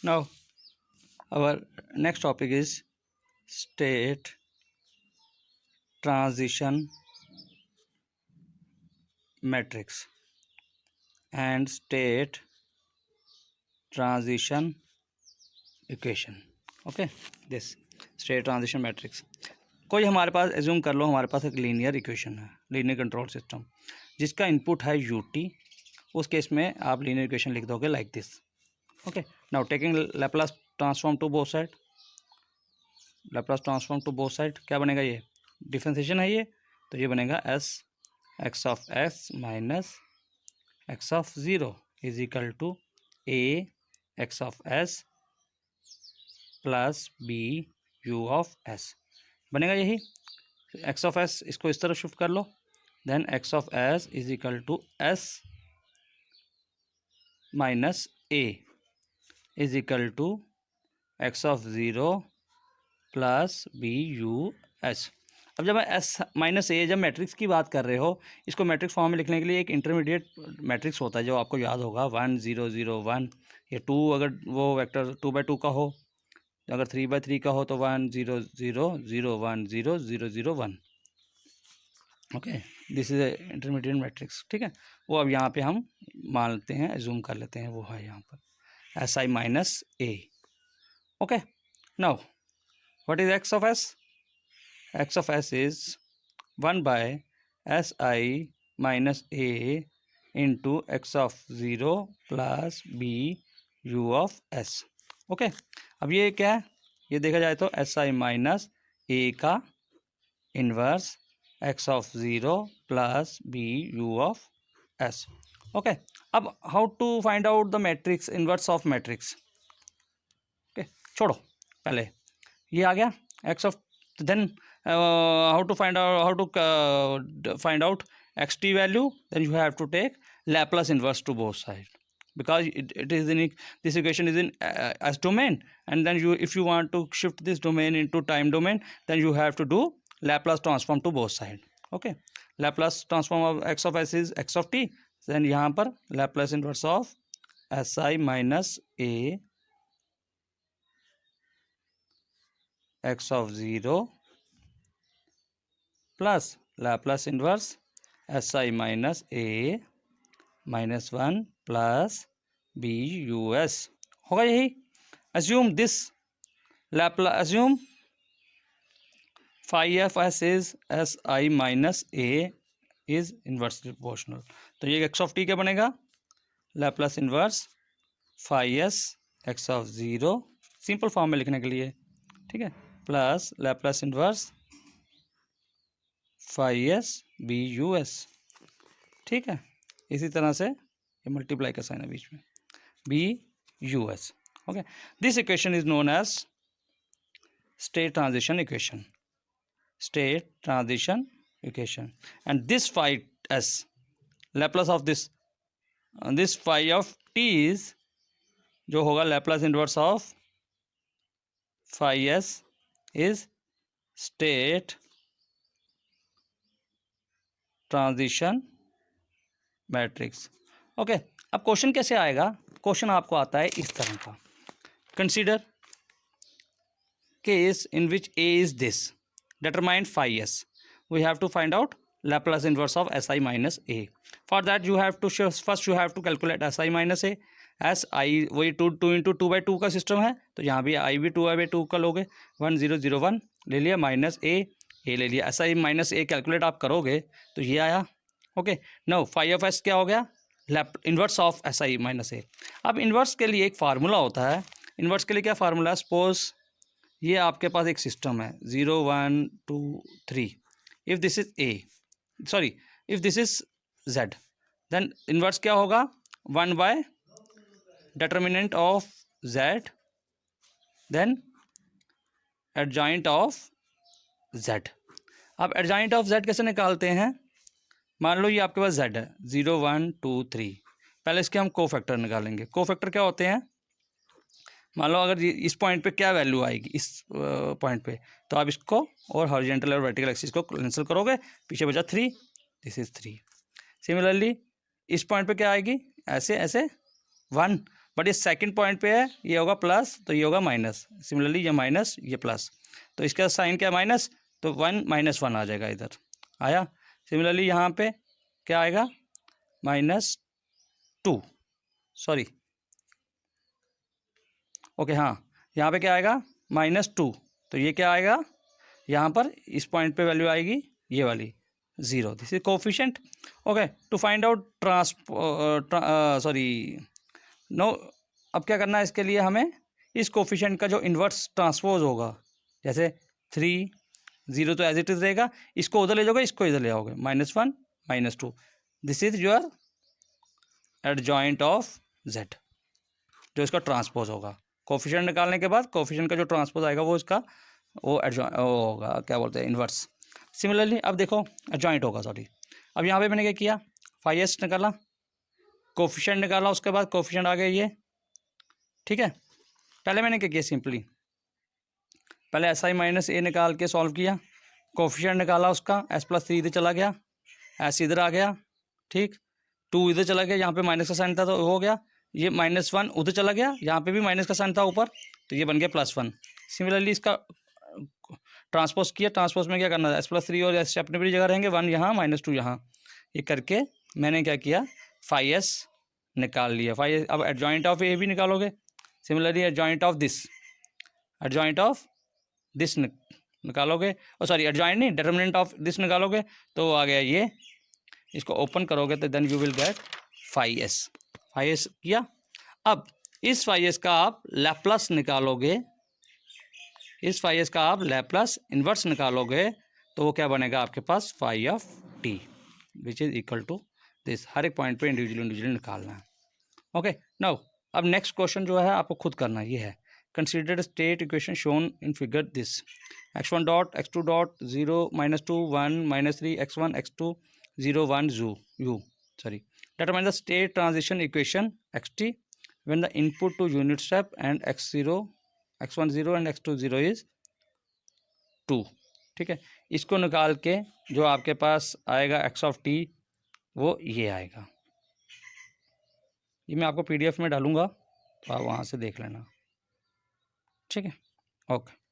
Now our next topic is state transition matrix and state transition equation. Okay, this state transition matrix. कोई हमारे पास assume कर लो हमारे पास एक लीनियर इक्वेशन है, लीनियर कंट्रोल सिस्टम, जिसका इनपुट है यूटी. उस केस में आप लीनियर इक्वेशन लिख दोगे like this. Okay, now taking Laplace transform to both side. Laplace transform to both side क्या बनेगा? ये डिफरेंशिएशन है ये, तो ये बनेगा s x of s minus x of zero is equal to A x of s plus B you of s. बनेगा यही. एक्स ऑफ एस इसको इस तरफ शिफ्ट कर लो, then x of s is equal to s minus A is equal to x of zero plus B you s. अब जब S minus ए जब मैट्रिक्स की बात कर रहे हो, इसको मैट्रिक्स फॉर्म में लिखने के लिए एक इंटरमीडिएट मैट्रिक्स होता है जो आपको याद होगा 1 0 0 1. ये 2 अगर वो वेक्टर 2/2 का हो, अगर 3/3 का हो तो 1 0 0 0 1 0 0 0 1. Okay, this is A intermediate matrix. ठीक है, वो अब यहाँ पे हम मान लेते हैं, जूम कर लेते हैं, वो है यहाँ पर s I minus A. Okay, now what is x of s? X of s is 1 by s I minus A into x of zero plus B you of s. Okay, अब ये क्या है? ये देखा जाए तो एस आई माइनस ए का inverse x of zero plus B you of s. Okay, अब how to find out the matrix inverse of matrix. Okay, छोड़ो, पहले ये आ गया x of, then how to find out x t value. Then you have to take Laplace inverse to both sides, because it is in this equation is in as domain, and then if you want to shift this domain into time domain, then you have to do Laplace transform to both sides. Okay, Laplace transform of x of s is x of t. then यहाँ पर Laplace inverse of si minus a x of 0 plus Laplace inverse si minus a -1 plus B you s होगा यही. assume this Laplace, assume phi f s is s I minus a is inversely proportional. तो ये x of t क्या बनेगा? Laplace inverse phi s x of 0, simple form में लिखने के लिए, ठीक है, plus Laplace inverse phi s B you s. ठीक है, इसी तरह से ये मल्टीप्लाई का साइन है बीच में, B you s. Okay, this equation is known as state transition equation. State transition equation. And this phi s Laplace of this phi of t is जो होगा Laplace inverse of phi s is state transition matrix. Okay, अब question कैसे आएगा? Question आपको आता है इस तरह का. Consider case in which A is this, determine phi s. we have to find out Laplace inverse of si minus a. for that you have to first you have to calculate si minus a. si वही 2 into 2/2 का system है, तो यहाँ भी i भी 2/2 का लोगे. 1 0 0 1 ले लिया, माइनस a ले लिया. si माइनस a कैलकुलेट आप करोगे तो ये आया. Okay, now phi of s क्या हो गया? Inverse of s I minus A. अब इन्वर्स के लिए एक फार्मूला होता है. इन्वर्स के लिए क्या फार्मूला है? सपोज ये आपके पास एक सिस्टम है 0 1 2 3. If this is A, sorry, if this is Z, then inverse क्या होगा? 1 by determinant of Z then adjoint of Z. अब एडजॉइंट ऑफ जेड कैसे निकालते हैं? मान लो ये आपके पास z है 0 1 2 3. पहले इसके हम कोफैक्टर निकालेंगे. कोफैक्टर क्या होते हैं? मान लो अगर इस पॉइंट पे क्या वैल्यू आएगी इस पॉइंट पे, तो आप इसको और हॉरिजॉन्टल और वर्टिकल एक्सिस को कैंसिल करोगे, पीछे बचा 3, दिस इज 3. सिमिलरली इस पॉइंट पे क्या आएगी? ऐसे ऐसे 1, बट ये सेकंड पॉइंट पे है, ये होगा प्लस तो ये होगा माइनस, सिमिलरली ये माइनस ये प्लस, तो इसका साइन क्या माइनस, तो 1 -1 आ जाएगा इधर, आया। सिमिलरली यहाँ पे क्या आएगा, -2, सॉरी ओके, हाँ यहाँ पे क्या आएगा -2, तो ये क्या आएगा यहाँ पर इस पॉइंट पे वैल्यू आएगी ये वाली 0, this is coefficient. Okay, to find out no, अब क्या करना है इसके लिए हमें, इस कोफिशिएंट का जो इन्वर्स ट्रांसपोज होगा, जैसे 3 0 तो एज इट इज रहेगा, इसको उधर ले जाओगे, इसको इधर ले आओगे, -1 -2, this is your adjoint of z, जो इसका ट्रांसपोज होगा। कोफिशिएंट निकालने के बाद कोफिशिएंट का जो ट्रांसपोज आएगा वो इसका वो होगा, क्या बोलते हैं, इन्वर्स। सिमिलरली अब देखो एडजॉइंट होगा, सॉरी, अब यहाँ पे मैंने क्या किया, 5s निकाला, कोफिशिएंट निकाला, उसके बाद कोफिशिएंट आ गया ये, ठीक है। पहले मैंने क्या किया, सिंपली पहले SI - A निकाल के सॉल्व किया, कोफिशिएंट निकाला उसका, s+3 इधर चला गया, s इधर आ गया, ठीक, 2 इधर चला गया, यहाँ पे माइनस का साइन था तो हो गया, ये -1 उधर चला गया, यहाँ पे भी माइनस का साइन था ऊपर, तो ये बन गया +1। सिमिलरली इसका ट्रांसपोज किया, ट्रांसपोज में क्या करना है, s+3 और s अपनी अपनी जगह रहेंगे, 1 यहाँ -2 यहाँ, ये करके मैंने क्या किया, 5s निकाल लिया, 5s। अब एडजॉइंट ऑफ ए भी निकालोगे, सिमिलरली एडजॉइंट ऑफ दिस निकालोगे, और सॉरी एडजॉइंट नहीं, डिटर्मिनेंट ऑफ दिस निकालोगे, तो आ गया ये, इसको ओपन करोगे तो then you will get 5s किया। अब इस 5s का आप लैप्लस निकालोगे, इस 5s का आप लैप्लस इन्वर्स निकालोगे, तो वो क्या बनेगा आपके पास, φ(t) which is equal to this. हर एक पॉइंट पे इंडिविजुअली निकालना है। ओके, नाउ अब नेक्स्ट क्वेश्चन जो है आपको खुद करना है, ये है consider state equation shown in figure this, x1 dot x2 dot 0 -2 1 -3 x1 x2 0 1 u sorry, determine the state transition equation xt when the input to unit step and x1 0 and x2 0 is 2, ठीक है। इसको निकाल के जो आपके पास आएगा x(t) वो ये आएगा, ये मैं आपको PDF में डालूंगा, तो आप वहाँ से देख लेना, ठीक है। ओके।